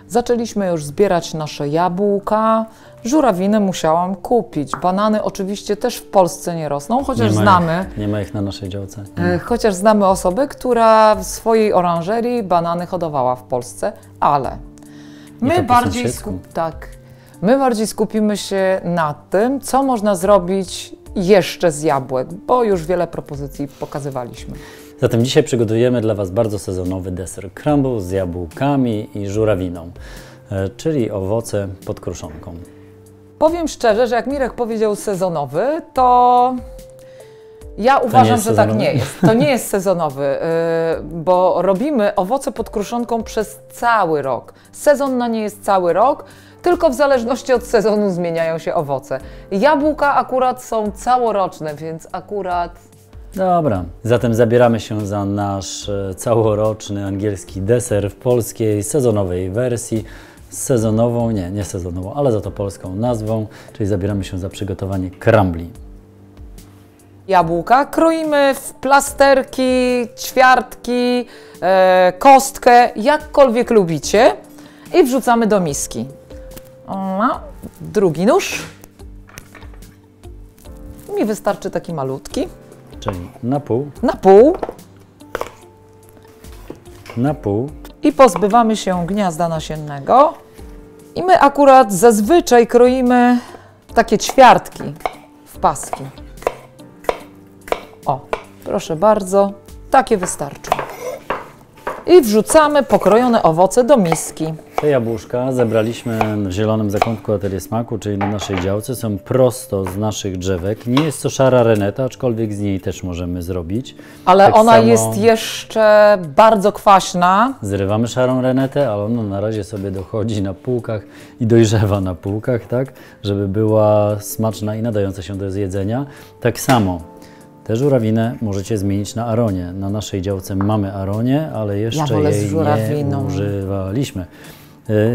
Zaczęliśmy już zbierać nasze jabłka. Żurawiny musiałam kupić. Banany oczywiście też w Polsce nie rosną, chociaż Nie ma ich na naszej działce. Chociaż znamy osobę, która w swojej oranżerii banany hodowała w Polsce, ale my bardziej skupimy się na tym, co można zrobić jeszcze z jabłek, bo już wiele propozycji pokazywaliśmy. Zatem dzisiaj przygotujemy dla Was bardzo sezonowy deser crumble z jabłkami i żurawiną, czyli owoce pod kruszonką. Powiem szczerze, że jak Mirek powiedział sezonowy, to ja uważam, że tak nie jest. To nie jest sezonowy, bo robimy owoce pod kruszonką przez cały rok. Sezon na nie jest cały rok, tylko w zależności od sezonu zmieniają się owoce. Jabłka akurat są całoroczne, więc akurat... Dobra, zatem zabieramy się za nasz całoroczny angielski deser w polskiej sezonowej wersji. Sezonową, nie sezonową, ale za to polską nazwą, czyli zabieramy się za przygotowanie crumbli. Jabłka kroimy w plasterki, ćwiartki, kostkę, jakkolwiek lubicie i wrzucamy do miski. Drugi nóż. Mi wystarczy taki malutki. Czyli na pół. Na pół. Na pół. I pozbywamy się gniazda nasiennego. I my akurat zazwyczaj kroimy takie ćwiartki w paski. O, proszę bardzo, takie wystarczą. I wrzucamy pokrojone owoce do miski. Te jabłuszka zebraliśmy w zielonym zakątku Atelier Smaku, czyli na naszej działce. Są prosto z naszych drzewek. Nie jest to szara reneta, aczkolwiek z niej też możemy zrobić. Ale tak ona jest jeszcze bardzo kwaśna. Zrywamy szarą renetę, ale ona na razie sobie dochodzi na półkach i dojrzewa na półkach, tak? Żeby była smaczna i nadająca się do zjedzenia. Tak samo. Te żurawinę możecie zmienić na aronie. Na naszej działce mamy aronię, ale jeszcze jej nie używaliśmy.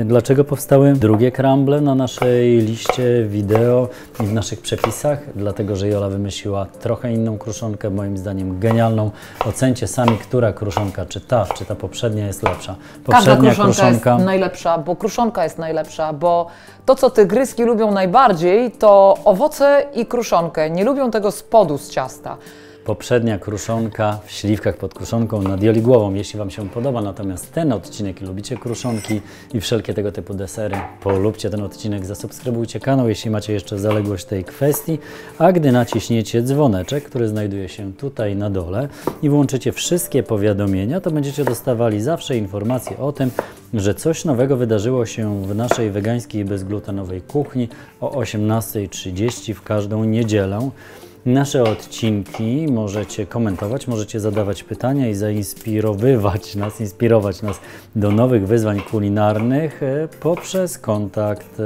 Dlaczego powstały drugie crumble na naszej liście wideo i w naszych przepisach? Dlatego, że Jola wymyśliła trochę inną kruszonkę, moim zdaniem genialną. Ocencie sami, która kruszonka, czy ta poprzednia jest lepsza. Każda kruszonka jest najlepsza, bo kruszonka jest najlepsza, bo to, co tygryski lubią najbardziej, to owoce i kruszonkę. Nie lubią tego spodu z ciasta. Poprzednia kruszonka w śliwkach pod kruszonką nad Joli głową, jeśli Wam się podoba. Natomiast ten odcinek i lubicie kruszonki i wszelkie tego typu desery, polubcie ten odcinek, zasubskrybujcie kanał, jeśli macie jeszcze zaległość tej kwestii. A gdy naciśniecie dzwoneczek, który znajduje się tutaj na dole i włączycie wszystkie powiadomienia, to będziecie dostawali zawsze informacje o tym, że coś nowego wydarzyło się w naszej wegańskiej i bezglutenowej kuchni o 18:30 w każdą niedzielę. Nasze odcinki możecie komentować, możecie zadawać pytania i inspirować nas do nowych wyzwań kulinarnych poprzez kontakt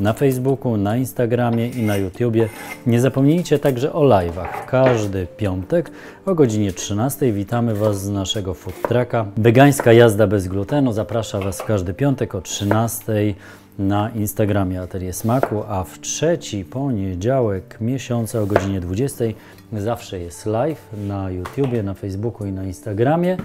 na Facebooku, na Instagramie i na YouTubie. Nie zapomnijcie także o live'ach. W każdy piątek o godzinie 13 witamy Was z naszego food trucka. Wegańska jazda bez glutenu zaprasza Was w każdy piątek o 13 na Instagramie Atelier Smaku, a w trzeci poniedziałek miesiąca o godzinie 20 zawsze jest live na YouTubie, na Facebooku i na Instagramie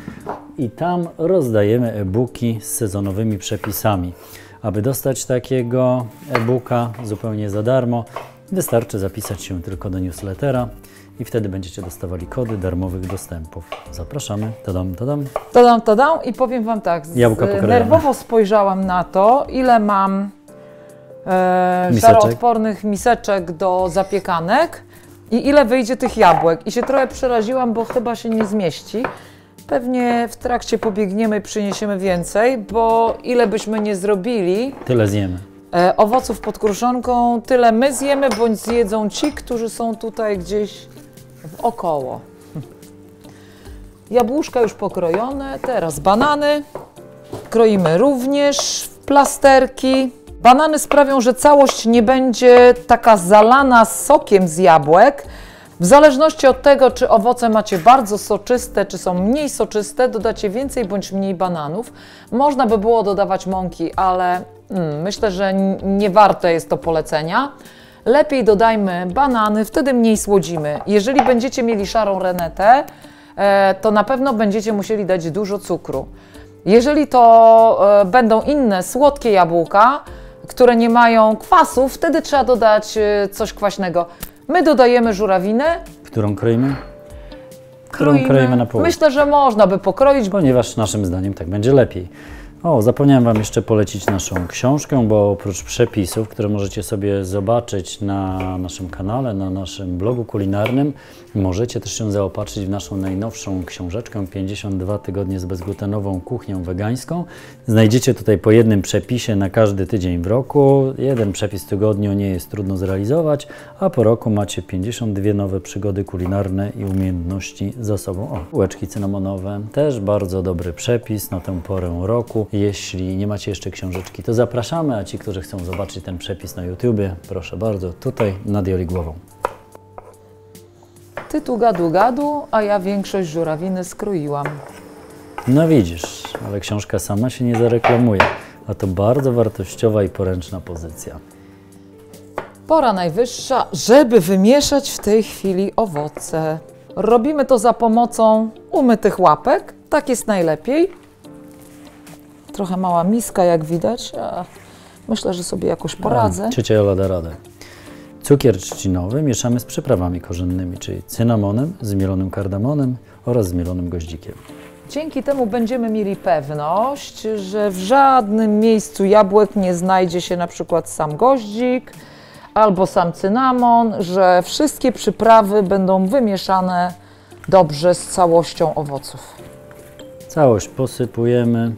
i tam rozdajemy e-booki z sezonowymi przepisami. Aby dostać takiego e-booka zupełnie za darmo, wystarczy zapisać się tylko do newslettera i wtedy będziecie dostawali kody darmowych dostępów. Zapraszamy. Tadam, tadam. Tadam, tadam. I powiem Wam tak, nerwowo spojrzałam na to, ile mam żaroodpornych miseczek do zapiekanek i ile wyjdzie tych jabłek. I się trochę przeraziłam, bo chyba się nie zmieści. Pewnie w trakcie pobiegniemy i przyniesiemy więcej, bo ile byśmy nie zrobili, tyle zjemy. Owoców pod kruszonką, tyle my zjemy, bądź zjedzą ci, którzy są tutaj gdzieś wokoło. Jabłuszka już pokrojone, teraz banany. Kroimy również w plasterki. Banany sprawią, że całość nie będzie taka zalana sokiem z jabłek. W zależności od tego, czy owoce macie bardzo soczyste, czy są mniej soczyste, dodacie więcej bądź mniej bananów. Można by było dodawać mąki, ale myślę, że nie warte jest to polecenia. Lepiej dodajmy banany, wtedy mniej słodzimy. Jeżeli będziecie mieli szarą renetę, to na pewno będziecie musieli dać dużo cukru. Jeżeli to będą inne słodkie jabłka, które nie mają kwasu, wtedy trzeba dodać coś kwaśnego. My dodajemy żurawinę. Którą kroimy? Którą kroimy na pół. Myślę, że można by pokroić, Ponieważ naszym zdaniem tak będzie lepiej. O, zapomniałem Wam jeszcze polecić naszą książkę, bo oprócz przepisów, które możecie sobie zobaczyć na naszym kanale, na naszym blogu kulinarnym, możecie też się zaopatrzyć w naszą najnowszą książeczkę 52 tygodnie z bezglutenową kuchnią wegańską. Znajdziecie tutaj po jednym przepisie na każdy tydzień w roku. Jeden przepis w tygodniu nie jest trudno zrealizować, a po roku macie 52 nowe przygody kulinarne i umiejętności za sobą. O, bułeczki cynamonowe, też bardzo dobry przepis na tę porę roku. Jeśli nie macie jeszcze książeczki, to zapraszamy, a ci, którzy chcą zobaczyć ten przepis na YouTubie, proszę bardzo, tutaj nad Joli głową. Ty tu gadu, a ja większość żurawiny skroiłam. No widzisz, ale książka sama się nie zareklamuje, a to bardzo wartościowa i poręczna pozycja. Pora najwyższa, żeby wymieszać w tej chwili owoce. Robimy to za pomocą umytych łapek, tak jest najlepiej. Trochę mała miska, jak widać, a myślę, że sobie jakoś poradzę. Ciocia Jola da radę. Cukier trzcinowy mieszamy z przyprawami korzennymi, czyli cynamonem, zmielonym kardamonem oraz zmielonym goździkiem. Dzięki temu będziemy mieli pewność, że w żadnym miejscu jabłek nie znajdzie się na przykład sam goździk albo sam cynamon, że wszystkie przyprawy będą wymieszane dobrze z całością owoców. Całość posypujemy.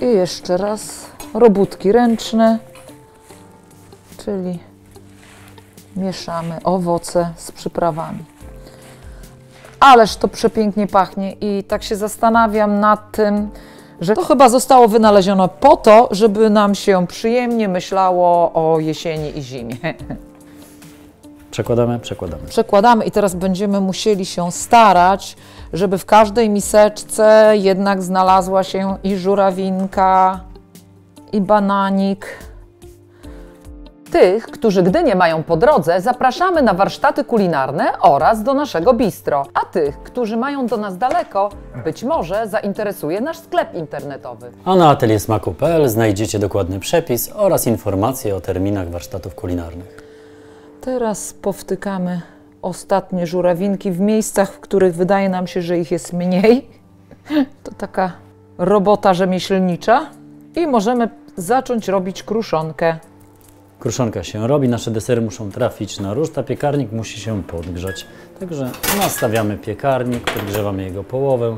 I jeszcze raz robótki ręczne, czyli mieszamy owoce z przyprawami. Ależ to przepięknie pachnie i tak się zastanawiam nad tym, że to chyba zostało wynalezione po to, żeby nam się przyjemnie myślało o jesieni i zimie. Przekładamy. Przekładamy i teraz będziemy musieli się starać, żeby w każdej miseczce jednak znalazła się i żurawinka, i bananik. Tych, którzy Gdynię mają po drodze, zapraszamy na warsztaty kulinarne oraz do naszego bistro. A tych, którzy mają do nas daleko, być może zainteresuje nasz sklep internetowy. A na ateliersmaku.pl znajdziecie dokładny przepis oraz informacje o terminach warsztatów kulinarnych. Teraz powtykamy ostatnie żurawinki w miejscach, w których wydaje nam się, że ich jest mniej. To taka robota rzemieślnicza. I możemy zacząć robić kruszonkę. Kruszonka się robi, nasze desery muszą trafić na ruszt, a piekarnik musi się podgrzać. Także nastawiamy piekarnik, podgrzewamy jego połowę,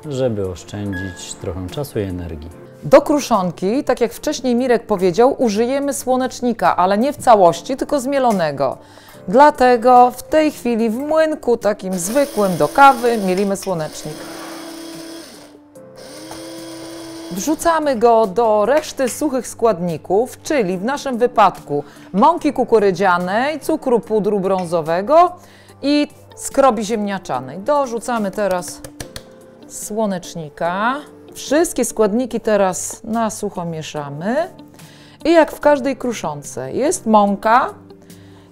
żeby oszczędzić trochę czasu i energii. Do kruszonki, tak jak wcześniej Mirek powiedział, użyjemy słonecznika, ale nie w całości, tylko zmielonego. Dlatego w tej chwili w młynku takim zwykłym do kawy mielimy słonecznik. Wrzucamy go do reszty suchych składników, czyli w naszym wypadku mąki kukurydzianej, cukru pudru brązowego i skrobi ziemniaczanej. Dorzucamy teraz słonecznika. Wszystkie składniki teraz na sucho mieszamy. I jak w każdej kruszonce jest mąka,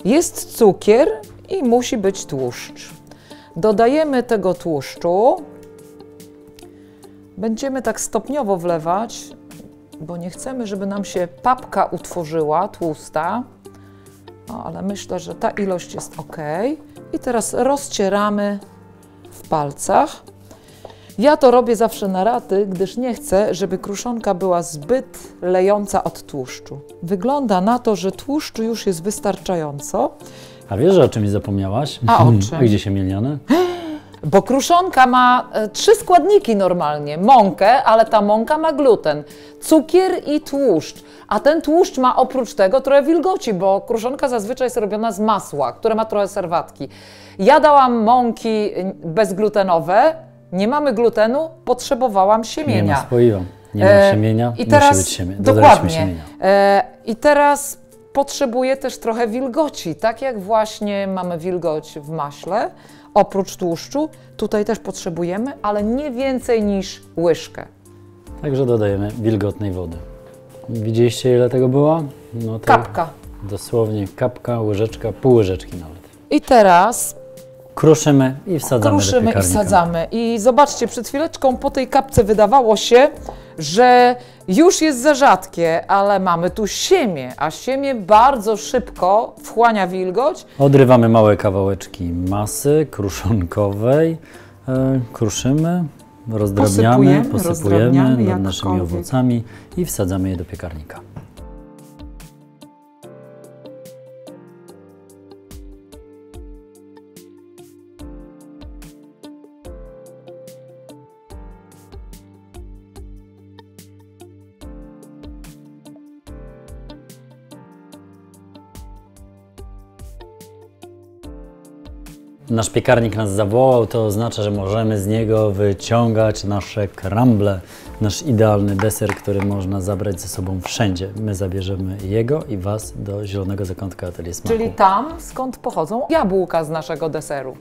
jest cukier i musi być tłuszcz. Dodajemy tego tłuszczu. Będziemy tak stopniowo wlewać, bo nie chcemy, żeby nam się papka utworzyła, tłusta. No, ale myślę, że ta ilość jest ok. I teraz rozcieramy w palcach. Ja to robię zawsze na raty, gdyż nie chcę, żeby kruszonka była zbyt lejąca od tłuszczu. Wygląda na to, że tłuszczu już jest wystarczająco. A wiesz, że o czymś zapomniałaś? A o czym? A gdzie się mielione? Bo kruszonka ma 3 składniki normalnie. Mąkę, ale ta mąka ma gluten, cukier i tłuszcz. A ten tłuszcz ma oprócz tego trochę wilgoci, bo kruszonka zazwyczaj jest robiona z masła, które ma trochę serwatki. Ja dałam mąki bezglutenowe, nie mamy glutenu, potrzebowałam siemienia. Nie ma spoiwa, nie ma siemienia, i teraz, musi być siemienia. Dokładnie. Siemienia. I teraz potrzebuję też trochę wilgoci, tak jak właśnie mamy wilgoć w maśle. Oprócz tłuszczu, tutaj też potrzebujemy, ale nie więcej niż łyżkę. Także dodajemy wilgotnej wody. Widzieliście, ile tego było? No to kapka. Dosłownie kapka, łyżeczka, pół łyżeczki nawet. I teraz Kruszymy i wsadzamy do Kruszymy i piekarnika. wsadzamy. I zobaczcie, przed chwileczką po tej kapce wydawało się, że już jest za rzadkie, ale mamy tu siemię, a siemię bardzo szybko wchłania wilgoć. Odrywamy małe kawałeczki masy kruszonkowej, kruszymy, rozdrabniamy, posypujemy nad naszymi owocami i wsadzamy je do piekarnika. Nasz piekarnik nas zawołał, to oznacza, że możemy z niego wyciągać nasze crumble, nasz idealny deser, który można zabrać ze sobą wszędzie. My zabierzemy jego i Was do Zielonego Zakątka Atelier Smaku. Czyli tam, skąd pochodzą jabłka z naszego deseru.